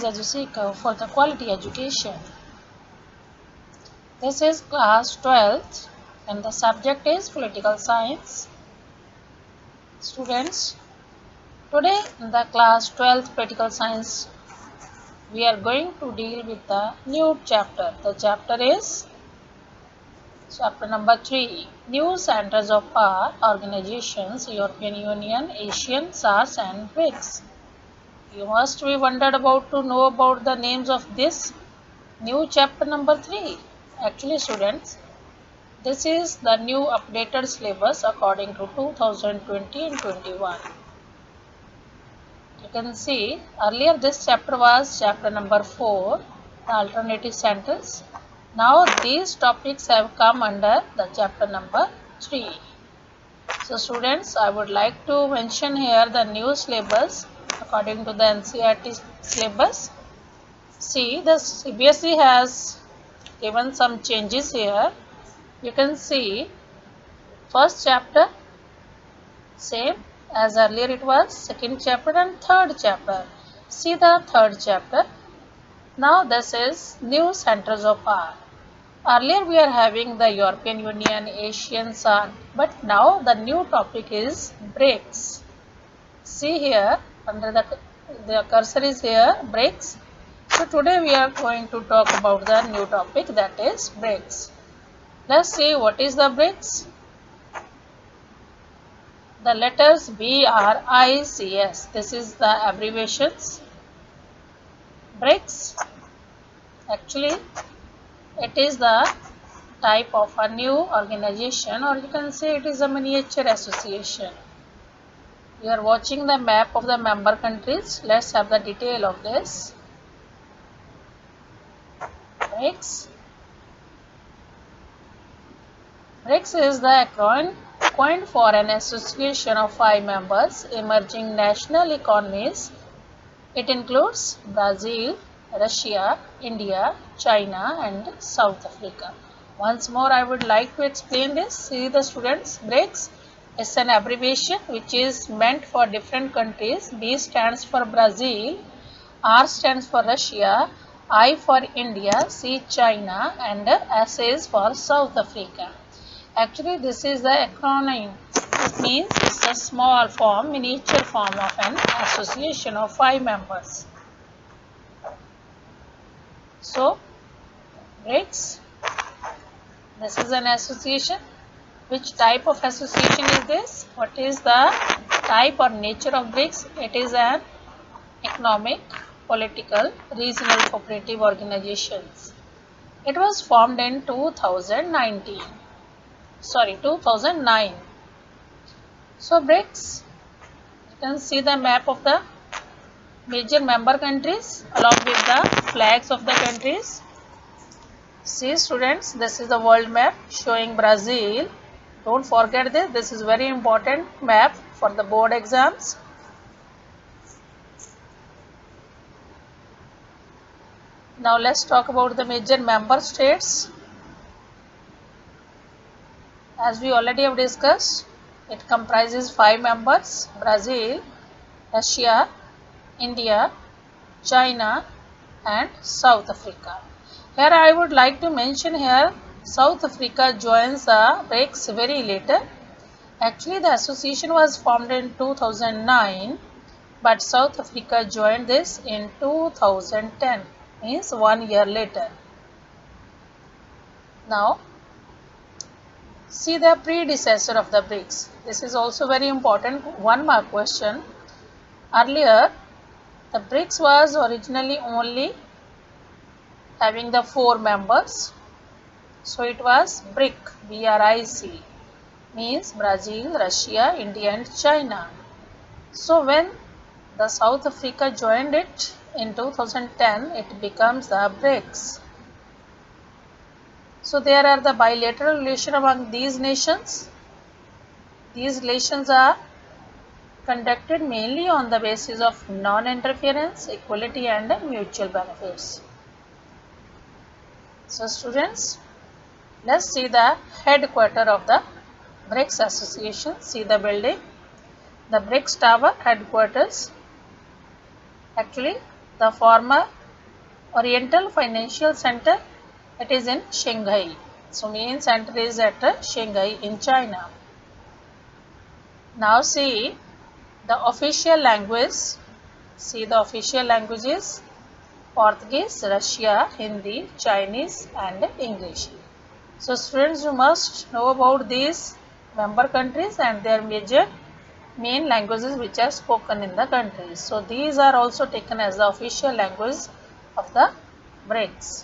Eduseeker for the quality education. This is class 12th and the subject is political science. Students, today in the class 12th political science we are going to deal with the new chapter. The chapter is chapter number 3, New Centers of Power, Organizations, European Union, Asian, SARS and BRICS. You must be wondered about to know about the names of this new chapter number 3. Actually students, this is the new updated syllabus according to 2020 and 21. You can see earlier this chapter was chapter number 4, the alternative centers. Now these topics have come under the chapter number 3. So students, I would like to mention here the new syllabus according to the NCERT syllabus. See, the CBSE has given some changes here. You can see first chapter same as earlier it was, second chapter and third chapter. See the third chapter. Now this is new centers of power. Earlier we are having the European Union, Asian, SAARC, but now the new topic is BRICS. See here under the cursor is here, BRICS. So today we are going to talk about the new topic, that is BRICS. Let's see what is the BRICS. The letters BRICS, this is the abbreviations. BRICS, actually it is the type of a new organization, or you can say it is a miniature association. You are watching the map of the member countries. Let's have the detail of this. BRICS. BRICS is the acronym coined for an association of 5 members emerging national economies. It includes Brazil, Russia, India, China and South Africa. Once more I would like to explain this. See the students, BRICS is an abbreviation which is meant for different countries. B stands for Brazil, R stands for Russia, I for India, C China and S is for South Africa. Actually this is the acronym. It means it's a small form, miniature form of an association of 5 members. So BRICS, this is an association. Which type of association is this? What is the type or nature of BRICS? It is an economic, political, regional cooperative organizations. It was formed in 2009. So BRICS, you can see the map of the major member countries along with the flags of the countries. See students, this is the world map showing Brazil. Don't forget this. This is very important map for the board exams. Now let's talk about the major member states. As we already have discussed, it comprises 5 members: Brazil, Russia, India, China and South Africa. Here I would like to mention here South Africa joins the BRICS very later. Actually the association was formed in 2009 but South Africa joined this in 2010, means 1 year later. Now see the predecessor of the BRICS. This is also very important, 1 mark question. Earlier the BRICS was originally only having the 4 members. So it was BRIC, B-R-I-C, means Brazil, Russia, India and China. So when the South Africa joined it in 2010, it becomes the BRICS. So there are the bilateral relations among these nations. These relations are conducted mainly on the basis of non-interference, equality and mutual benefits. So students, let's see the headquarters of the BRICS association. See the building, the BRICS Tower headquarters. Actually the former Oriental Financial Center, it is in Shanghai. So main center is at Shanghai in China. Now see the official language. See the official languages: Portuguese, Russia, Hindi, Chinese and English. So students, you must know about these member countries and their major main languages which are spoken in the countries. So these are also taken as the official language of the BRICS.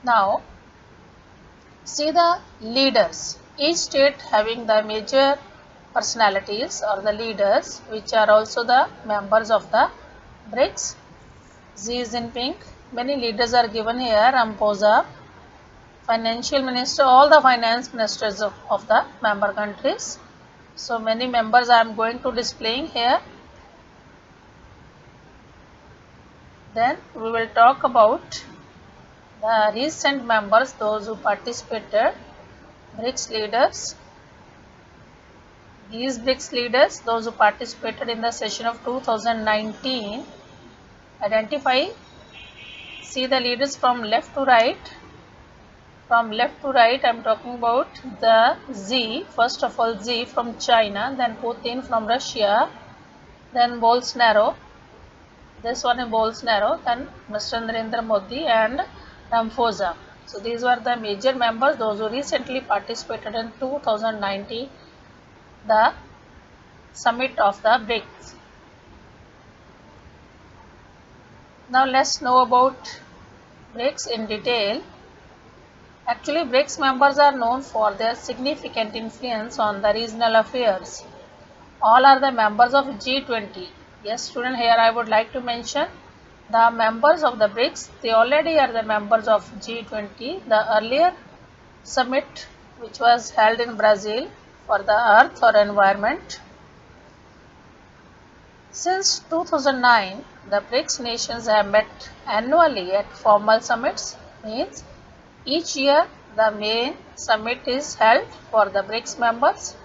Now see the leaders. Each state having the major personalities or the leaders which are also the members of the BRICS. Xi Jinping, many leaders are given here. Ramaphosa, financial minister, all the finance ministers of the member countries. So many members I am going to displaying here. Then we will talk about the recent members, those who participated, BRICS leaders. These BRICS leaders, those who participated in the session of 2019, identify, see the leaders from left to right. From left to right, I am talking about the Xi, first of all Xi from China, then Putin from Russia, then Bolsonaro, this one is Bolsonaro, then Mr. Narendra Modi and Ramaphosa. So these were the major members, those who recently participated in 2019, the summit of the BRICS. Now let's know about BRICS in detail. Actually, BRICS members are known for their significant influence on the regional affairs. All are the members of G20. Yes, student, here I would like to mention the members of the BRICS. They already are the members of G20, the earlier summit which was held in Brazil for the earth or environment. Since 2009, the BRICS nations have met annually at formal summits, means each year the main summit is held for the BRICS members.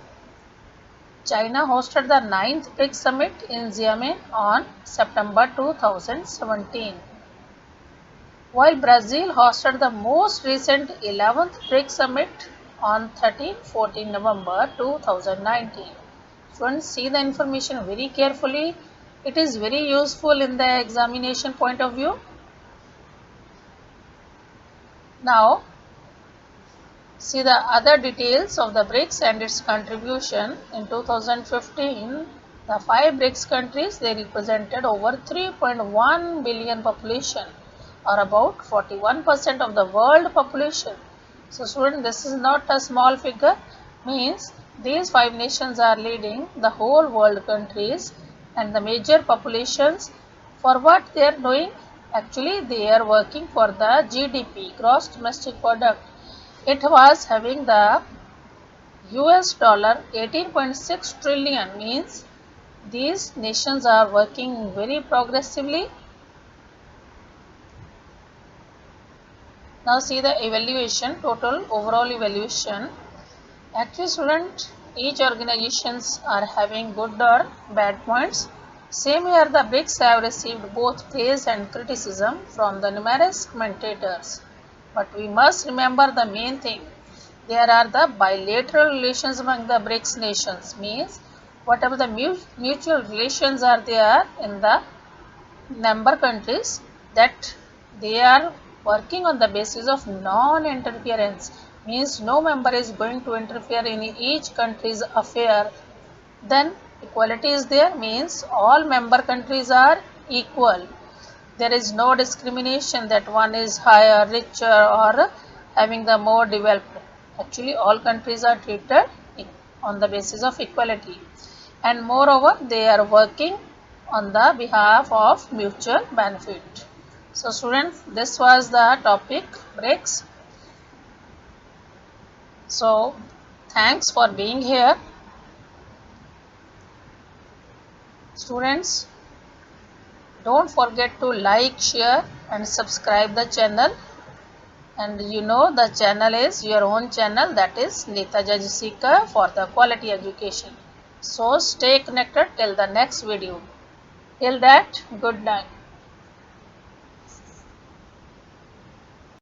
China hosted the 9th BRICS summit in Xiamen on September 2017, while Brazil hosted the most recent 11th BRICS summit on 13-14 November 2019. Students, see the information very carefully. It is very useful in the examination point of view. Now, see the other details of the BRICS and its contribution. In 2015, the 5 BRICS countries, they represented over 3.1 billion population, or about 41% of the world population. So student, this is not a small figure, means these 5 nations are leading the whole world countries and the major populations. For what they are doing? Actually, they are working for the GDP, gross domestic product. It was having the US dollar 18.6 trillion, means these nations are working very progressively. Now see the evaluation, total overall evaluation. Actually student, each organizations are having good or bad points. Same here, the BRICS have received both praise and criticism from the numerous commentators. But we must remember the main thing. There are the bilateral relations among the BRICS nations, means whatever the mutual relations are there in the member countries, that they are working on the basis of non-interference, means no member is going to interfere in each country's affair. Then equality is there, means all member countries are equal. There is no discrimination that one is higher, richer or having the more developed. Actually, all countries are treated on the basis of equality. And moreover, they are working on the behalf of mutual benefit. So students, this was the topic BRICS. So thanks for being here. Students, don't forget to like, share and subscribe the channel. And you know the channel is your own channel, that is Netaja Jessica for the quality education. So stay connected till the next video. Till that, good night.